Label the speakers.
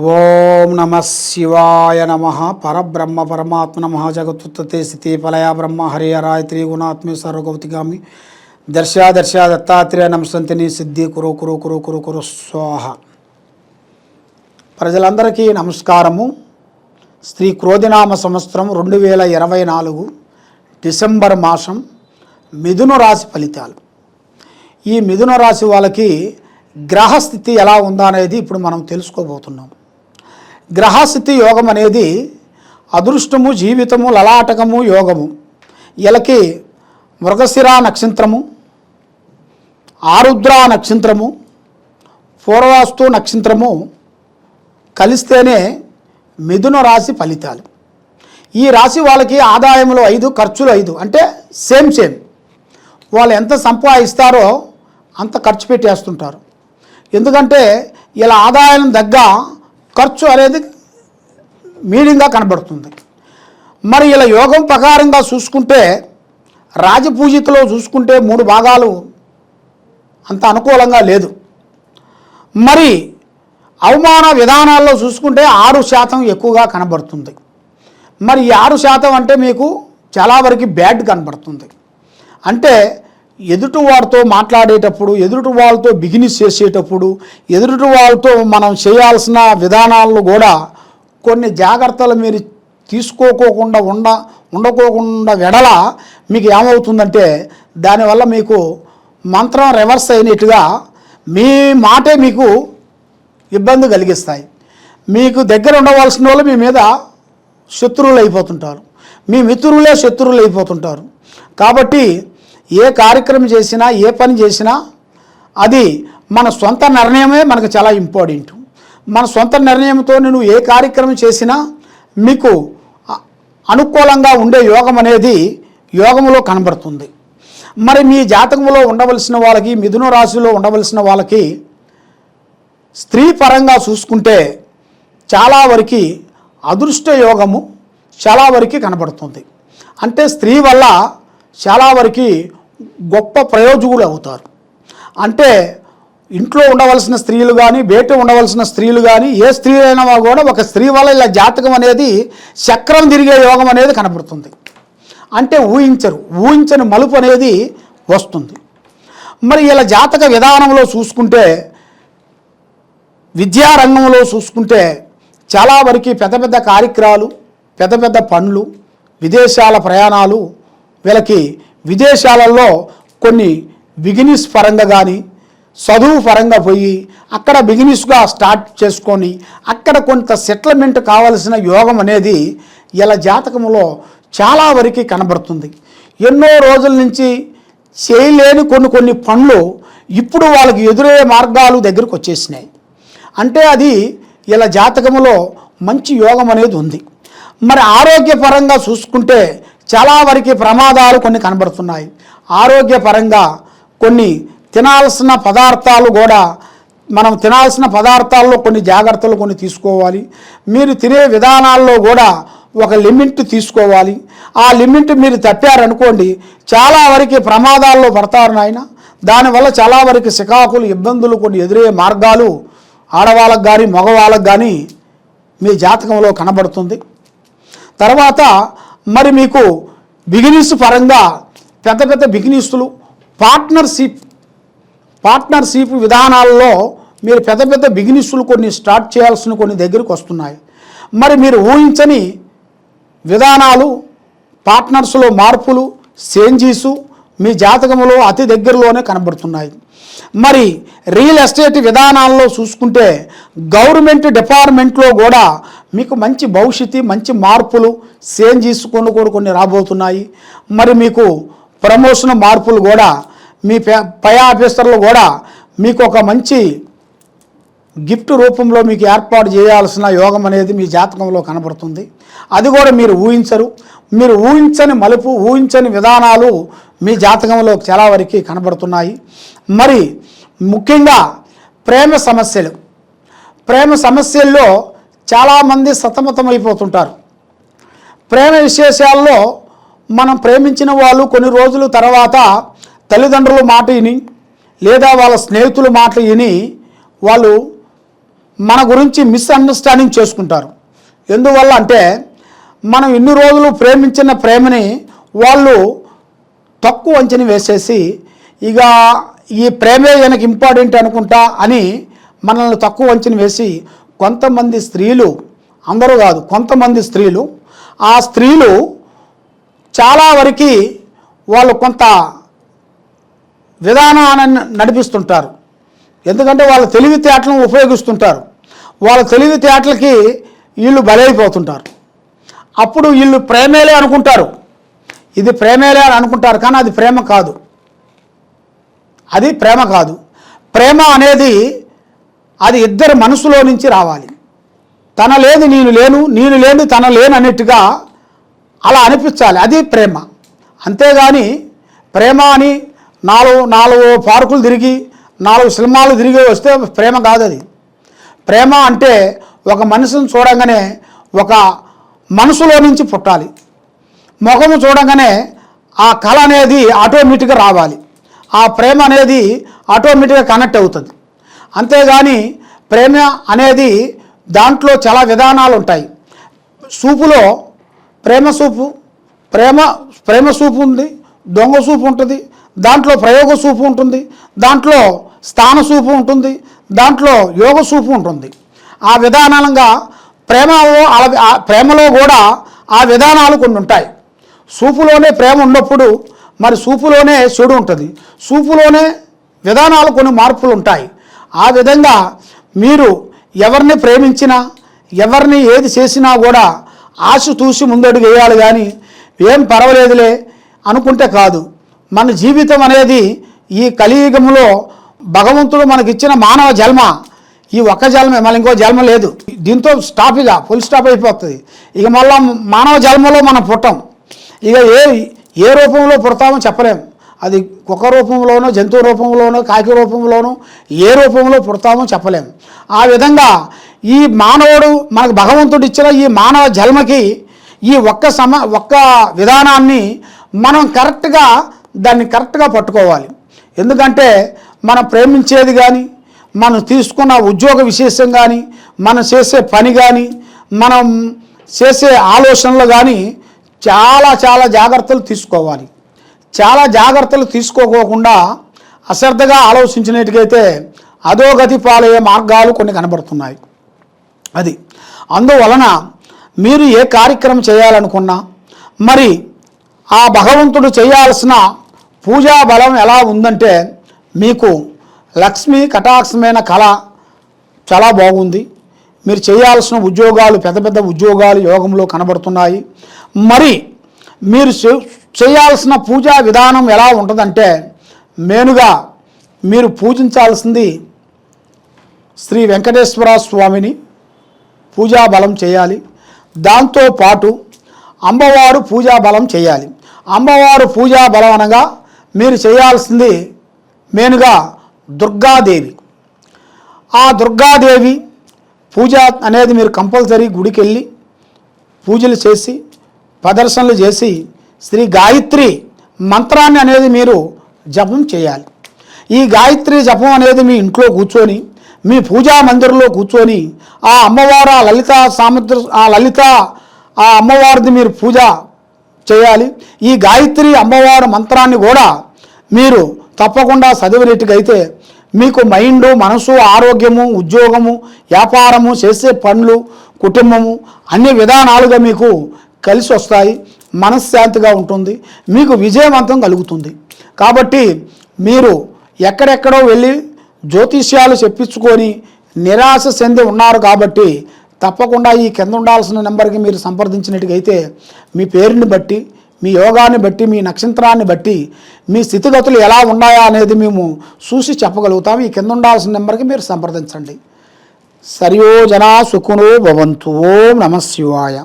Speaker 1: ఓం నమ శివాయ నమ పరబ్రహ్మ పరమాత్మ నమ జగత్తుత్తే స్థితి ఫలయ బ్రహ్మ హరిహరాయ త్రిగుణాత్మే సర్వగౌతిగామి దర్శ దత్తాత్రేయ నమస్తంతిని సిద్ధి కురు కురు కురు కురు కురు స్వాహ. ప్రజలందరికీ నమస్కారము. శ్రీ క్రోధినామ సంవత్సరం 2024 డిసెంబర్ మాసం మిథున రాశి ఫలితాలు. ఈ మిథున రాశి వాళ్ళకి గ్రహస్థితి ఎలా ఉందా అనేది ఇప్పుడు మనం తెలుసుకోబోతున్నాం. గ్రహస్థితి యోగం అనేది అదృష్టము, జీవితము, లలాటకము యోగము. వీళ్ళకి మృగశిర నక్షత్రము, ఆరుద్ర నక్షత్రము, పూర్వాస్తు నక్షత్రము కలిస్తేనే మిథున రాశి ఫలితాలు. ఈ రాశి వాళ్ళకి ఆదాయములు 5, ఖర్చులు 5, అంటే సేమ్. వాళ్ళు ఎంత సంపాదిస్తారో అంత ఖర్చు పెట్టేస్తుంటారు. ఎందుకంటే ఇలా ఆదాయం దగ్గర ఖర్చు అనేది మీడియంగా కనబడుతుంది. మరి ఇలా యోగం ప్రకారంగా చూసుకుంటే రాజపూజితలో చూసుకుంటే 3 భాగాలు అంత అనుకూలంగా లేదు. మరి అవమాన విధానాల్లో చూసుకుంటే 6% ఎక్కువగా కనబడుతుంది. మరి ఈ 6% అంటే మీకు చాలా వరకు బ్యాడ్ కనబడుతుంది. అంటే ఎదుటి వారితో మాట్లాడేటప్పుడు, ఎదుటి వాళ్ళతో బిజినెస్ చేసేటప్పుడు, ఎదుటి వాళ్ళతో మనం చేయాల్సిన విధానాలను కూడా కొన్ని జాగ్రత్తలు మీరు తీసుకోకుండా ఉండకోకుండా వెడల మీకు ఏమవుతుందంటే దానివల్ల మీకు మంత్రం రివర్స్ అయినట్టుగా మీ మాటే మీకు ఇబ్బంది కలిగిస్తాయి. మీకు దగ్గర ఉండవలసిన వాళ్ళు మీ మీద శత్రువులు అయిపోతుంటారు, మీ మిత్రులే శత్రువులు అయిపోతుంటారు. కాబట్టి ఏ కార్యక్రమం చేసినా, ఏ పని చేసినా అది మన సొంత నిర్ణయమే మనకు చాలా ఇంపార్టెంట్. మన సొంత నిర్ణయంతో నువ్వు ఏ కార్యక్రమం చేసినా మీకు అనుకూలంగా ఉండే యోగం అనేది యోగంలో కనబడుతుంది. మరి మీ జాతకంలో ఉండవలసిన వాళ్ళకి, మిథున రాశిలో ఉండవలసిన వాళ్ళకి స్త్రీ పరంగా చూసుకుంటే చాలా వరకు అదృష్ట యోగము చాలా వరకు కనబడుతుంది. అంటే స్త్రీ వల్ల చాలా వరకు గొప్ప ప్రయోజకులు అవుతారు. అంటే ఇంట్లో ఉండవలసిన స్త్రీలు కానీ, బయట ఉండవలసిన స్త్రీలు కానీ, ఏ స్త్రీ అయినా కూడా ఒక స్త్రీ వల్ల ఇలా జాతకం అనేది చక్రం తిరిగే యోగం అనేది కనబడుతుంది. అంటే ఊహించని మలుపు అనేది వస్తుంది. మరి ఇలా జాతక విధానంలో చూసుకుంటే, విద్యారంగంలో చూసుకుంటే చాలా వరకు పెద్ద పెద్ద కార్యక్రమాలు, పెద్ద పెద్ద పనులు, విదేశాల ప్రయాణాలు, వీళ్ళకి విదేశాలలో కొన్ని బిజినెస్ పరంగా కానీ, చదువు పరంగా పోయి అక్కడ బిజినెస్గా స్టార్ట్ చేసుకొని అక్కడ కొంత సెటిల్మెంట్ కావలసిన యోగం అనేది ఇలా జాతకంలో చాలా వరకు కనబడుతుంది. ఎన్నో రోజుల నుంచి చేయలేని కొన్ని పనులు ఇప్పుడు వాళ్ళకి ఎదురయ్యే మార్గాలు దగ్గరకు వచ్చేసినాయి. అంటే అది ఇలా జాతకంలో మంచి యోగం అనేది ఉంది. మరి ఆరోగ్యపరంగా చూసుకుంటే చాలా వరకు ప్రమాదాలు కొన్ని కనబడుతున్నాయి. ఆరోగ్యపరంగా కొన్ని తినాల్సిన పదార్థాలు కూడా మనం తినాల్సిన పదార్థాల్లో కొన్ని జాగ్రత్తలు కొన్ని తీసుకోవాలి. మీరు తినే విధానాల్లో కూడా ఒక లిమిట్ తీసుకోవాలి. ఆ లిమిట్ మీరు తప్పారనుకోండి చాలా వరకు ప్రమాదాల్లో పడతారు నాయన. దానివల్ల చాలా వరకు సికాకులు, ఇబ్బందులు కొన్ని ఎదురయ్యే మార్గాలు ఆడవాళ్ళకు కానీ మగవాళ్ళకు కానీ మీ జాతకంలో కనబడుతుంది. తర్వాత మరి మీకు బిజినెస్ పరంగా పెద్ద పెద్ద బిజినెస్లు, పార్ట్నర్షిప్ విధానాల్లో మీరు పెద్ద పెద్ద బిజినెస్లు కొన్ని స్టార్ట్ చేయాల్సిన కొన్ని దగ్గరికి వస్తున్నాయి. మరి మీరు ఊహించని విధానాలు, పార్ట్నర్స్లో మార్పులు, చేంజెస్ మీ జాతకంలో అతి దగ్గరలోనే కనబడుతున్నాయి. మరి రియల్ ఎస్టేట్ విధానాల్లో చూసుకుంటే గవర్నమెంట్ డిపార్ట్మెంట్లో కూడా మీకు మంచి భవిష్యత్తు, మంచి మార్పులు, చేంజెస్ కొన్ని రాబోతున్నాయి. మరి మీకు ప్రమోషన్ మార్పులు కూడా మీ పై ఆఫీసర్లు కూడా మీకు ఒక మంచి గిఫ్ట్ రూపంలో మీకు ఏర్పాటు చేయాల్సిన యోగం అనేది మీ జాతకంలో కనబడుతుంది. అది కూడా మీరు ఊహించరు. మీరు ఊహించని మలుపు, ఊహించని విధానాలు మీ జాతకంలో చాలా వరకు కనబడుతున్నాయి. మరి ముఖ్యంగా ప్రేమ సమస్యల్లో చాలామంది సతమతమైపోతుంటారు. ప్రేమ విశేషాల్లో మనం ప్రేమించిన వాళ్ళు కొన్ని రోజుల తర్వాత తల్లిదండ్రుల మాట విని లేదా వాళ్ళ స్నేహితుల మాట విని వాళ్ళు మన గురించి మిస్అండర్స్టాండింగ్ చేసుకుంటారు. ఎందువల్ల అంటే మనం ఇన్ని రోజులు ప్రేమించిన ప్రేమని వాళ్ళు తక్కువ అంచనా వేసేసి ఇక ఈ ప్రేమే మనకి ఇంపార్టెంట్ అనుకుంటా అని మనల్ని తక్కువ అంచనా వేసి కొంతమంది స్త్రీలు, అందరూ కాదు కొంతమంది స్త్రీలు, ఆ స్త్రీలు చాలా వరకు వాళ్ళు కొంత విధానాన్ని నడిపిస్తుంటారు. ఎందుకంటే వాళ్ళ తెలివితేటలను ఉపయోగిస్తుంటారు. వాళ్ళ తెలివితేటలకి వీళ్ళు బలైపోతుంటారు. అప్పుడు వీళ్ళు ప్రేమేలే అనుకుంటారు, ఇది ప్రేమేలే అని అనుకుంటారు. కానీ అది ప్రేమ కాదు, అది ప్రేమ కాదు. ప్రేమ అనేది అది ఇద్దరి మనసులో నుంచి రావాలి. తన లేదు నేను లేను, నేను లేని తన లేను అన్నట్టుగా అలా అనిపించాలి, అది ప్రేమ. అంతేగాని ప్రేమ అని నాలుగు పార్కులు తిరిగి 4 సినిమాలు తిరిగి వస్తే ప్రేమ కాదు. అది ప్రేమ అంటే ఒక మనిషిని చూడంగానే ఒక మనసులో నుంచి పుట్టాలి. ముఖము చూడంగానే ఆ కళ అనేది ఆటోమేటిక్గా రావాలి. ఆ ప్రేమ అనేది ఆటోమేటిక్గా కనెక్ట్ అవుతుంది. అంతేగాని ప్రేమ అనేది దాంట్లో చాలా విధానాలు ఉంటాయి. సూపులో ప్రేమ సూపు ఉంది, దొంగ సూపు ఉంటుంది, దాంట్లో ప్రయోగ సూపు ఉంటుంది, దాంట్లో స్థాన సూపు ఉంటుంది, దాంట్లో యోగ సూపు ఉంటుంది. ఆ విధానంగా ప్రేమలో కూడా ఆ విధానాలు కొన్ని ఉంటాయి. సూపులోనే ప్రేమ ఉన్నప్పుడు మరి సూపులోనే చెడు ఉంటుంది, సూపులోనే విధానాలు కొన్ని మార్పులు ఉంటాయి. ఆ విధంగా మీరు ఎవరిని ప్రేమించినా ఎవరిని ఏది చేసినా కూడా ఆశ చూసి ముందడుగు వేయాలి. కానీ ఏం పర్వాలేదులే అనుకుంటే కాదు. మన జీవితం అనేది ఈ కలియుగంలో భగవంతుడు మనకిచ్చిన మానవ జన్మ, ఈ ఒక్క జన్మే, మళ్ళీ ఇంకో జన్మ లేదు. దీంతో స్టాప్, ఇక ఫుల్ స్టాప్ అయిపోతుంది. ఇక మళ్ళీ మానవ జన్మలో మనం పుట్టాం. ఇక ఏ రూపంలో పుడతామో చెప్పలేము. అది కుక్క రూపంలోనో, జంతువు రూపంలోనో, కాకి రూపంలోనో, ఏ రూపంలో పుడతామో చెప్పలేము. ఆ విధంగా ఈ మానవుడు మనకు భగవంతుడు ఇచ్చిన ఈ మానవ జన్మకి ఈ ఒక్క విధానాన్ని మనం దాన్ని కరెక్ట్గా పట్టుకోవాలి. ఎందుకంటే మనం ప్రేమించేది కానీ, మనం తీసుకున్న ఉద్యోగ విశేషం కానీ, మనం చేసే పని కానీ, మనం చేసే ఆలోచనలు కానీ చాలా జాగ్రత్తలు తీసుకోవాలి. చాలా జాగ్రత్తలు తీసుకోకుండా అశ్రద్ధగా ఆలోచించినట్టుగైతే అధోగతి పాలయ్యే మార్గాలు కొన్ని కనబడుతున్నాయి. అది అందువలన మీరు ఏ కార్యక్రమం చేయాలనుకున్నా మరి ఆ భగవంతుడు చేయాల్సిన పూజా బలం ఎలా ఉందంటే మీకు లక్ష్మీ కటాక్షమైన కళ చాలా బాగుంది. మీరు చేయాల్సిన ఉద్యోగాలు, పెద్ద ఉద్యోగాలు యోగంలో కనబడుతున్నాయి. మరి మీరు చేయాల్సిన పూజా విధానం ఎలా ఉంటుందంటే మెయిన్గా మీరు పూజించాల్సింది శ్రీ వెంకటేశ్వర స్వామిని పూజా బలం చేయాలి. దాంతోపాటు అమ్మవారు పూజా బలం చేయాలి. అమ్మవారు పూజా బలం అనగా మీరు చేయాల్సింది మెయిన్గా దుర్గాదేవి. ఆ దుర్గాదేవి పూజ అనేది మీరు కంపల్సరీ గుడికి వెళ్ళి పూజలు చేసి ప్రదర్శనలు చేసి శ్రీ గాయత్రి మంత్రాన్ని అనేది మీరు జపం చేయాలి. ఈ గాయత్రి జపం అనేది మీ ఇంట్లో కూర్చొని, మీ పూజా మందిరంలో కూర్చొని ఆ అమ్మవారు ఆ అమ్మవారిది మీరు పూజ చేయాలి. ఈ గాయత్రి అమ్మవారి మంత్రాన్ని కూడా మీరు తప్పకుండా చదివినట్టుగైతే మీకు మైండు, మనసు, ఆరోగ్యము, ఉద్యోగము, వ్యాపారము, చేసే పనులు, కుటుంబము అన్ని విధానాలుగా మీకు కలిసి వస్తాయి. మనశ్శాంతిగా ఉంటుంది, మీకు విజయవంతం కలుగుతుంది. కాబట్టి మీరు ఎక్కడెక్కడో వెళ్ళి జ్యోతిష్యాలు చెప్పించుకొని నిరాశ చెంది ఉన్నారు. కాబట్టి తప్పకుండా ఈ కింద ఉండాల్సిన నెంబర్కి మీరు సంప్రదించినట్టుగైతే మీ పేరుని బట్టి, మీ యోగాన్ని బట్టి, మీ నక్షత్రాన్ని బట్టి మీ స్థితిగతులు ఎలా ఉన్నాయా అనేది మేము చూసి చెప్పగలుగుతాము. ఈ కింద ఉండాల్సిన నెంబర్కి మీరు సంప్రదించండి. సర్వే జనా సుఖినో భవంతు. ఓం నమః శివాయ.